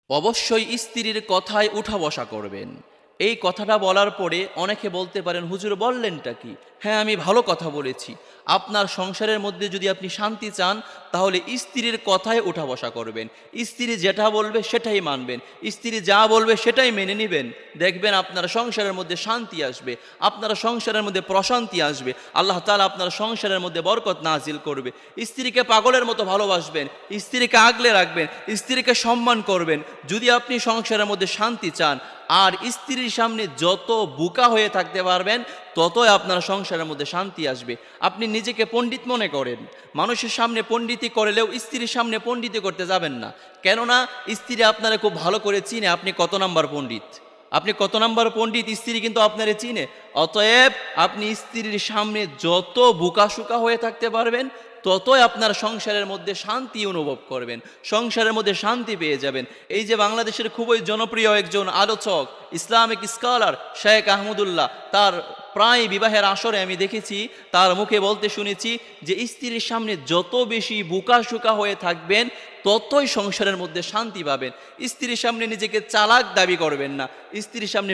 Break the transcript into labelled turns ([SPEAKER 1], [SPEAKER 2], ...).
[SPEAKER 1] অবশ্যই স্ত্রীর কথায় উঠা বসা করবেন। এই কথাটা বলার পরে অনেকে বলতে পারেন, হুজুর বললেনটা কি? হ্যাঁ, আমি ভালো কথা বলেছি। আপনার সংসারের মধ্যে যদি আপনি শান্তি চান, তাহলে স্ত্রীর কথায় উঠা বসা করবেন। স্ত্রী যেটা বলবে সেটাই মানবেন। স্ত্রী যা বলবে সেটাই মেনে নেবেন। দেখবেন আপনার সংসারের মধ্যে শান্তি আসবে, আপনার সংসারের মধ্যে প্রশান্তি আসবে। আল্লাহ তাআলা আপনার সংসারের মধ্যে বরকত নাজিল করবে। স্ত্রীকে পাগলের মতো ভালোবাসবেন, স্ত্রীকে আগলে রাখবেন, স্ত্রীকে সম্মান করবেন। যদি আপনি সংসারের মধ্যে শান্তি চান, আর স্ত্রীর সামনে যত বোকা হয়ে থাকতে পারবেন, ততই আপনার সংসারের মধ্যে শান্তি আসবে। আপনি নিজেকে পণ্ডিত মনে করেন, মানুষের সামনে পণ্ডিতি করলেও স্ত্রীর সামনে পণ্ডিতি করতে যাবেন না। কেননা স্ত্রী আপনারা খুব ভালো করে চিনে আপনি কত নাম্বার পণ্ডিত। আপনি কত নাম্বার পণ্ডিত, স্ত্রী কিন্তু আপনারে চিনে। অতএব আপনি স্ত্রীর সামনে যত বোকাশোকা হয়ে থাকতে পারবেন, ততই আপনার সংসারের মধ্যে শান্তি অনুভব করবেন, সংসারের মধ্যে শান্তি পেয়ে যাবেন। এই যে বাংলাদেশের খুবই জনপ্রিয় একজন আলোচক, ইসলামিক স্কলার শেখ আহমদুল্লাহ, তার প্রায় বিবাহের আসরে আমি দেখেছি, তার মুখে বলতে শুনেছি যে স্ত্রীর সামনে যত বেশি বোকাশোকা হয়ে থাকবেন, ততই সংসারের মধ্যে শান্তি পাবেন। স্ত্রীর সামনে নিজেকে চালাক দাবি করবেন না, স্ত্রীর সামনে